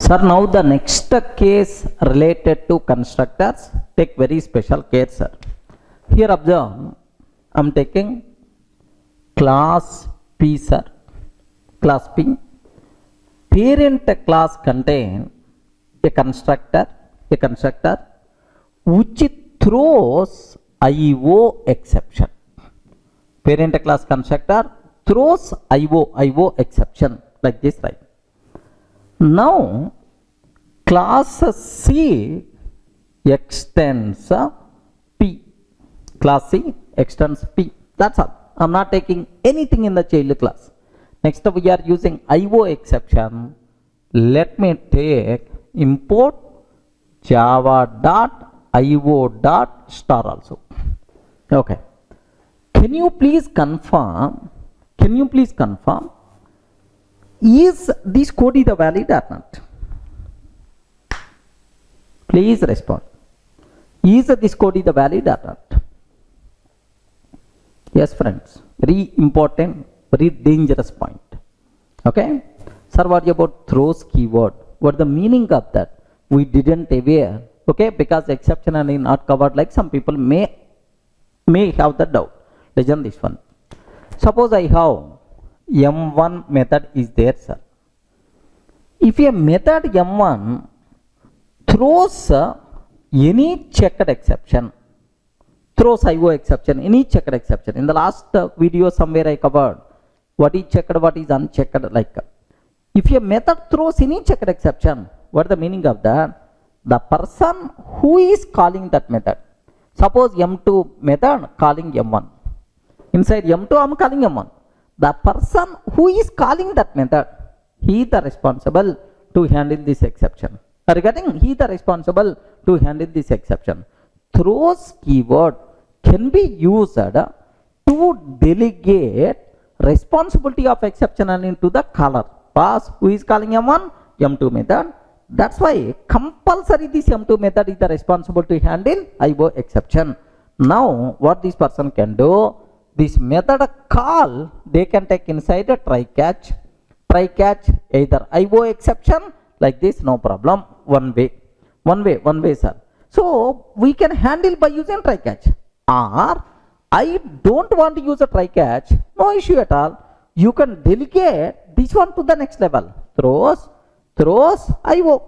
Sir, now the next case related to constructors, take very special care, sir. Here observe, I am taking class P, sir. Class P. Parent class contain a constructor which throws IO exception. Parent class constructor throws IO exception like this, right? Now class C extends P. Class C extends P. That's all. I'm not taking anything in the child class. Next we are using IO exception. Let me take import java.io.star also. Okay. Can you please confirm? Is this code is valid or not? Please respond. Is this code is valid or not? Yes, friends. Very important, very dangerous point. Okay. Sir, what about throws keyword? What the meaning of that? We didn't aware. Okay, because exception and not covered, like some people may have the doubt. Listen this one. Suppose I have M1 method is there, sir. If a method M1 throws any checked exception, throws IO exception, any checked exception. In the last video somewhere I covered what is checked, what is unchecked, like. If a method throws any checked exception, what is the meaning of that? The person who is calling that method. Suppose M2 method calling M1. Inside M2 I am calling M1. The person who is calling that method, he is the responsible to handle this exception. Regarding he is the responsible to handle this exception. Throws keyword can be used to delegate responsibility of exception into the caller. Pass who is calling M1, M2 method. That's why compulsory this M2 method is the responsible to handle IO exception. Now what this person can do? This method call they can take inside a try catch either IO exception like this, no problem. One way sir. So we can handle by using try catch, or I don't want to use a try catch, no issue at all. You can delegate this one to the next level. Throws IO,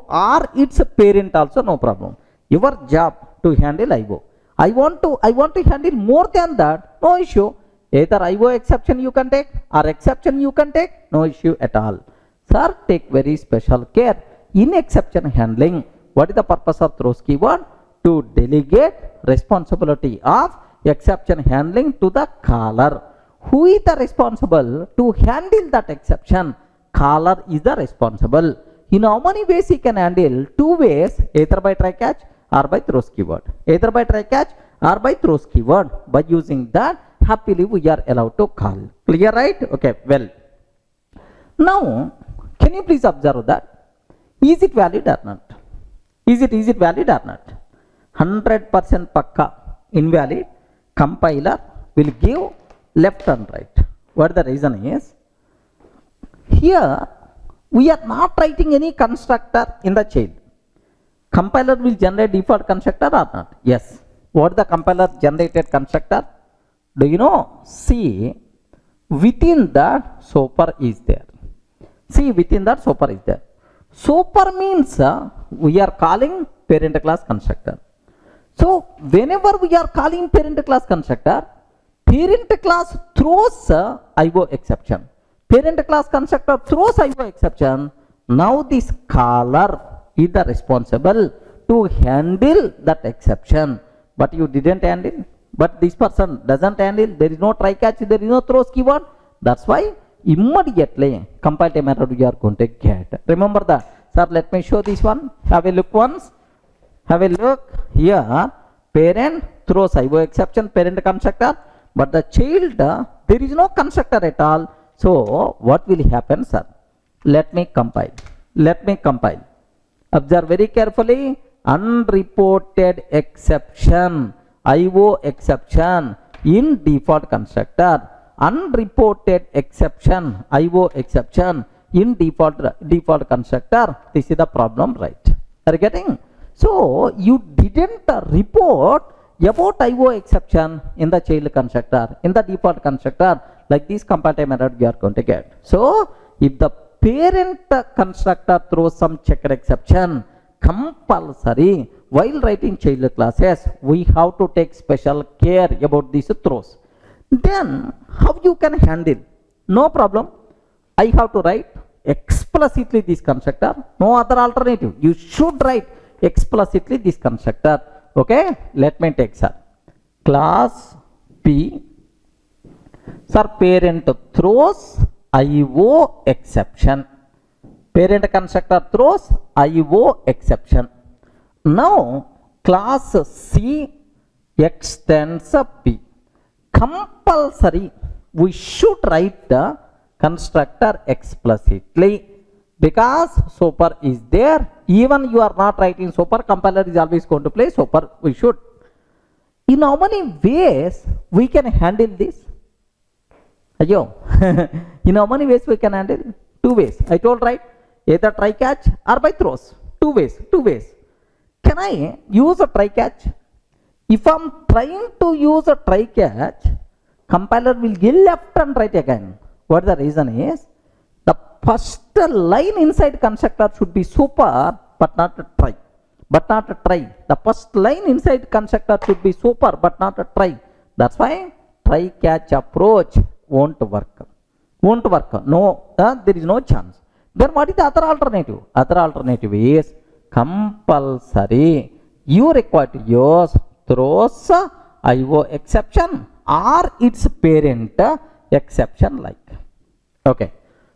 or its parent also, no problem. Your job to handle IO. I want to handle more than that, no issue. Either IO exception you can take or exception you can take, no issue at all. Sir, take very special care. In exception handling, what is the purpose of throws keyword? To delegate responsibility of exception handling to the caller. Who is the responsible to handle that exception? Caller is the responsible. In how many ways he can handle? Two ways, either by try catch or by throws keyword. Either by try catch or by throws keyword. By using that, happily we are allowed to call. Clear, right? Okay, well. Now, can you please observe that? Is it valid or not? Is it valid or not? 100% pakka invalid. Compiler will give left and right. What the reason is? Here we are not writing any constructor in the child. Compiler will generate default constructor or not? Yes. What the compiler generated constructor? Do you know? See, within that super is there. See, within that super is there. Super means we are calling parent class constructor. So whenever we are calling parent class constructor, parent class throws IO exception. Parent class constructor throws IO exception. Now this caller is the responsible to handle that exception. But you didn't handle. But this person doesn't handle. There is no try catch. There is no throws keyword. That's why immediately compile time error we are going to get. Remember that. Sir, let me show this one. Have a look once. Have a look here. Parent throws IO exception, parent constructor. But the child, there is no constructor at all. So what will happen, sir? Let me compile. Observe very carefully. Unreported exception, IO exception in default constructor. Unreported exception, IO exception in default constructor. This is the problem, right? Are you getting? So you didn't report about IO exception in the child constructor, in the default constructor. Like this compile method you are going to get. So if the parent constructor throws some checked exception, compulsory while writing child classes, we have to take special care about these throws. Then how you can handle? No problem. I have to write explicitly this constructor. No other alternative. You should write explicitly this constructor. Okay, let me take, sir. Class P, sir, parent throws IO exception. Parent constructor throws IO exception. Now class C extends P. Compulsory we should write the constructor explicitly, because super is there. Even you are not writing super, compiler is always going to play super. We should. In how many ways we can handle this? Ayo. In how many ways we can handle? 2 ways. I told, right? Either try catch or by throws. 2 ways. 2 ways. Can I use a try catch? If I'm trying to use a try catch, compiler will give left and right again. What the reason is? The first line inside constructor should be super, but not a try. But not a try. The first line inside constructor should be super, but not a try. That's why try catch approach won't work. Won't work. No, there is no chance. Then what is the other alternative? Other alternative is compulsory. You require to use throws IO exception or its parent exception like. Okay.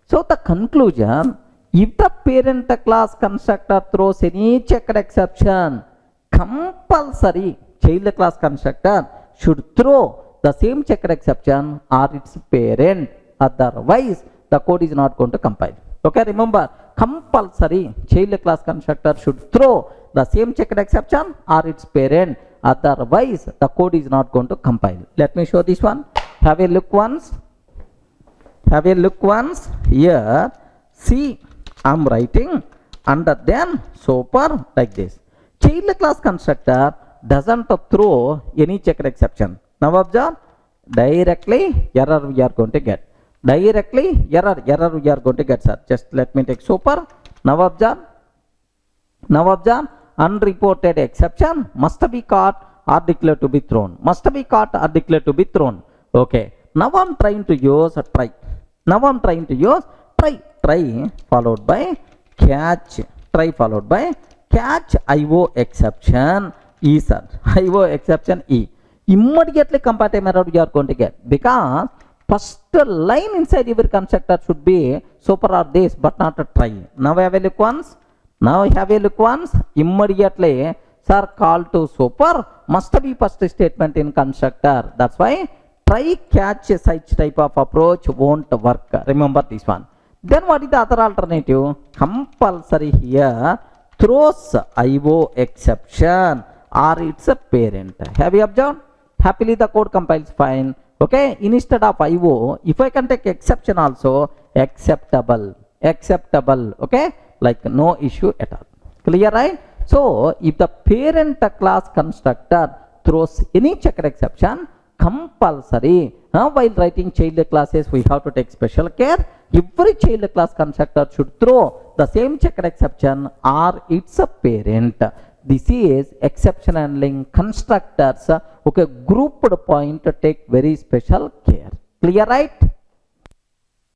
So the conclusion, if the parent class constructor throws any checked exception, compulsory child class constructor should throw the same checked exception or its parent. Otherwise, the code is not going to compile. Okay, remember, compulsory child class constructor should throw the same checked exception or its parent. Otherwise, the code is not going to compile. Let me show this one. Have a look once. Have a look once. Here, see, I'm writing under then super like this. Child class constructor doesn't throw any checked exception. Now observe, directly error we are going to get. Directly error we are going to get, sir. Just let me take super. Now observe, unreported exception must be caught or declared to be thrown. Must be caught or declared to be thrown. Okay. Now I'm trying to use a try. Now I'm trying to use try. Try followed by catch. Try followed by catch IO exception E, sir. IO exception E. Immediately compile error you are going to get, because first line inside your constructor should be super or this, but not a try. Now have a look once. Now have a look once. Immediately, sir, call to super must be first statement in constructor. That's why try catch such type of approach won't work. Remember this one. Then what is the other alternative? Compulsory here throws IO exception or its a parent. Have you observed? Happily the code compiles fine. Okay, instead of IO, if I can take exception also, acceptable. Okay, like no issue at all. Clear, right? So if the parent class constructor throws any checked exception, compulsory while writing child classes we have to take special care. Every child class constructor should throw the same checked exception or its a parent. This is exception handling constructors. Okay, grouped point, take very special care. Clear, right?